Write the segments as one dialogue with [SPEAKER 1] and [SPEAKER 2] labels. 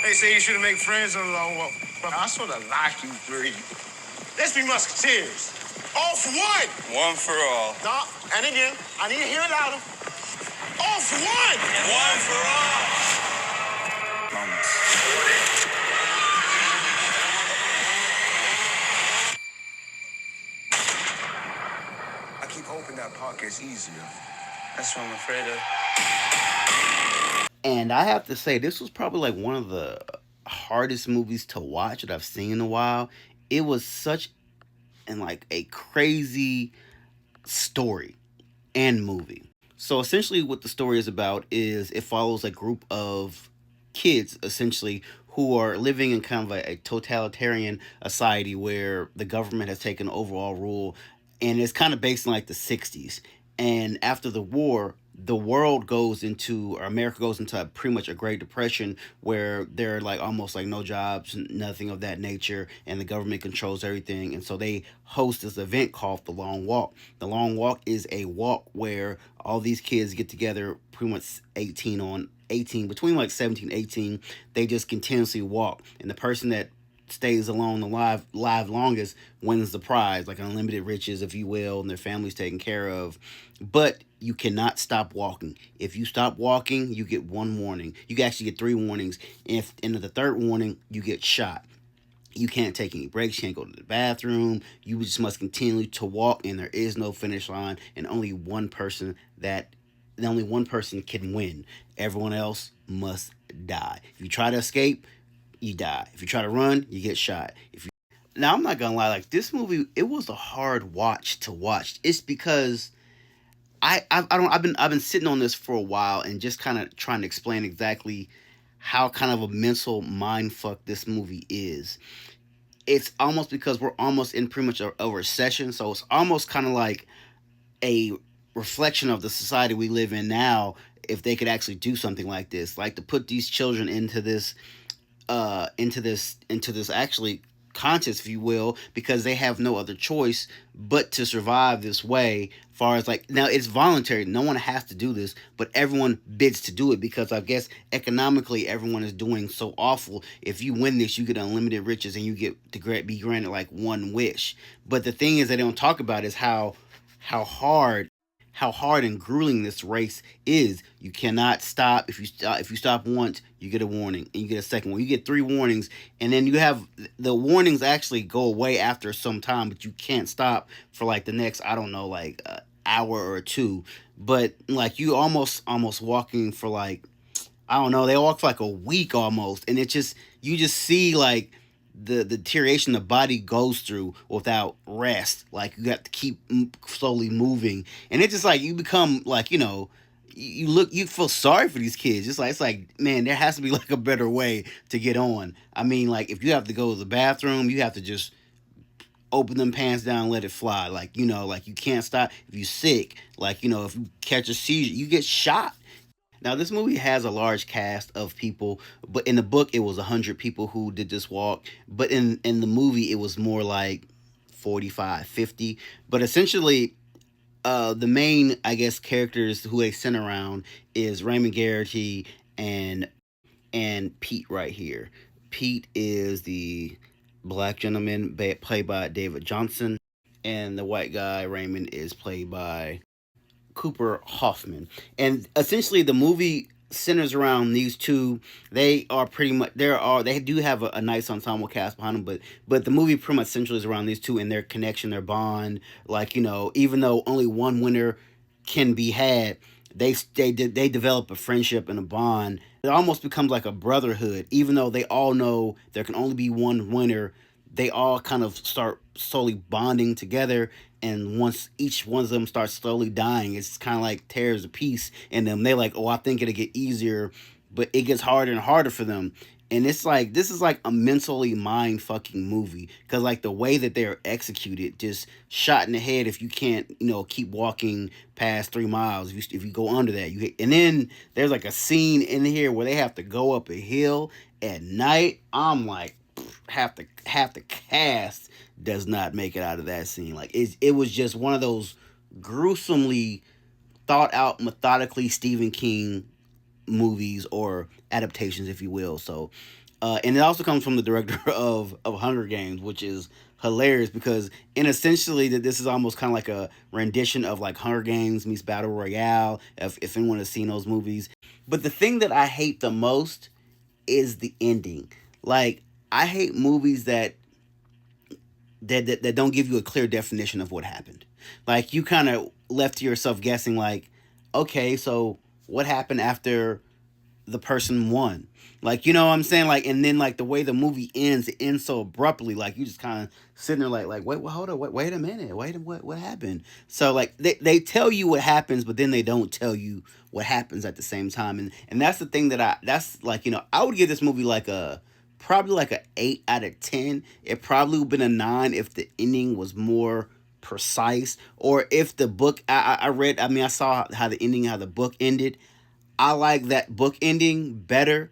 [SPEAKER 1] They say you shouldn't make friends on a long walk. But I sort of like you three. Let's be musketeers. All for one.
[SPEAKER 2] One for all.
[SPEAKER 1] No, and again, I need to hear it louder. All for one.
[SPEAKER 2] One for all.
[SPEAKER 1] I keep hoping that part gets easier.
[SPEAKER 2] That's what I'm afraid of.
[SPEAKER 3] And I have to say, this was probably like one of the hardest movies to watch that I've seen in a while. It was such and like a crazy story and movie. So essentially, what the story is about is it follows a group of kids, essentially, who are living in kind of a totalitarian society where the government has taken overall rule, and it's kind of based in like the '60s. And after the war, the world goes into, or America goes into pretty much a Great Depression where there are like almost like no jobs, nothing of that nature, and the government controls everything. And so they host this event called the Long Walk. The Long Walk is a walk where all these kids get together, pretty much 18, between like 17 18. They just continuously walk, and the person that stays alone alive longest wins the prize, like unlimited riches, if you will, and their family's taken care of. But you cannot stop walking. If you stop walking, you get one warning. You can actually get three warnings. If into the third warning, you get shot. You can't take any breaks. You can't go to the bathroom. You just must continue to walk, and there is no finish line. And only one person can win. Everyone else must die. If you try to escape, you die. If you try to run, you get shot. If you Now, I'm not gonna lie, like this movie, it was a hard watch to watch. It's because I've been sitting on this for a while and just kind of trying to explain exactly how kind of a mental mind fuck this movie is. It's almost because we're almost in pretty much a recession, so it's almost kind of like a reflection of the society we live in now. If they could actually do something like this, like to put these children into this actually contest, if you will, because they have no other choice but to survive this way. Far as like now, it's voluntary. No one has to do this, but everyone bids to do it because I guess economically everyone is doing so awful. If you win this, you get unlimited riches and you get to be granted like one wish. But the thing is, they don't talk about is how hard how hard and grueling this race is. You cannot stop. If you stop once, you get a warning, and you get a second one. You get three warnings, and then you have the warnings actually go away after some time, but you can't stop for like the next, I don't know, like hour or two. But like you almost walking for like, I don't know, they walk for like a week almost, and it just you just see like the deterioration the body goes through without rest. Like you have to keep slowly moving, and it's just like you become like you feel sorry for these kids. It's like man, there has to be like a better way to get on. I mean, like if you have to go to the bathroom, you have to just open them pants down and let it fly. Like like you can't stop if you sick. Like if you catch a seizure, you get shot. Now, this movie has a large cast of people, but in the book, it was 100 people who did this walk. But in the movie, it was more like 45, 50. But essentially, the main, I guess, characters who they sent around is Raymond Garrity and Pete right here. Pete is the black gentleman played by David Johnson, and the white guy Raymond is played by Cooper Hoffman. And essentially, the movie centers around these two. They are pretty much they do have a nice ensemble cast behind them, but the movie pretty much centers around these two and their connection, their bond. Like even though only one winner can be had, they develop a friendship and a bond. It almost becomes like a brotherhood, even though they all know there can only be one winner. They all kind of start slowly bonding together, and once each one of them starts slowly dying, it's kind of like tears a piece in them. They like, oh, I think it'll get easier, but it gets harder and harder for them. And it's like this is like a mentally mind fucking movie because like the way that they're executed, just shot in the head if you can't keep walking past 3 miles. If you go under that, and then there's like a scene in here where they have to go up a hill at night. I'm like, half the cast does not make it out of that scene. Like it was just one of those gruesomely thought out, methodically Stephen King movies or adaptations, if you will. So, and it also comes from the director of Hunger Games, which is hilarious because in essentially that this is almost kind of like a rendition of like Hunger Games meets Battle Royale. If anyone has seen those movies, but the thing that I hate the most is the ending. Like I hate movies that don't give you a clear definition of what happened. Like you kind of left yourself guessing like, okay, so what happened after the person won? Like, you know what I'm saying? Like, and then like the way the movie ends, it ends so abruptly. Like you just kind of sitting there like, wait, well, hold on, wait a minute, what happened? So like they tell you what happens, but then they don't tell you what happens at the same time. And that's the thing that's like, I would give this movie like a probably like a 8 out of 10. It probably would have been a 9 if the ending was more precise, or if the book I read. I mean, I saw how the book ended. I like that book ending better.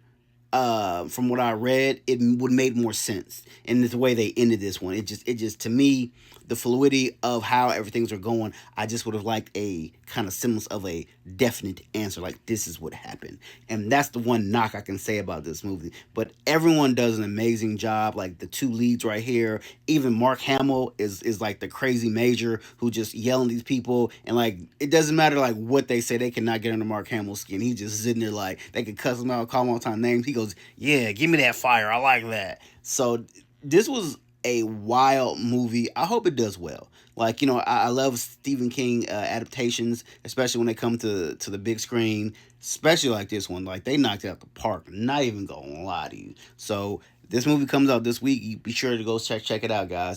[SPEAKER 3] From what I read, it would made more sense in the way they ended this one. It just to me, the fluidity of how everything's are going, I just would have liked a kind of semblance of a definite answer, like this is what happened. And that's the one knock I can say about this movie. But everyone does an amazing job. Like the two leads right here, even Mark Hamill is like the crazy major who just yelling at these people, and like it doesn't matter like what they say, they cannot get under Mark Hamill's skin. He's just sitting there like they could cuss him out, call him all time names. He goes, "Yeah, give me that fire. I like that." So this was a wild movie. I hope it does well. Like I love Stephen King adaptations, especially when they come to the big screen. Especially like this one, like they knocked it out the park. Not even gonna lie to you. So this movie comes out this week. You be sure to go check it out, guys.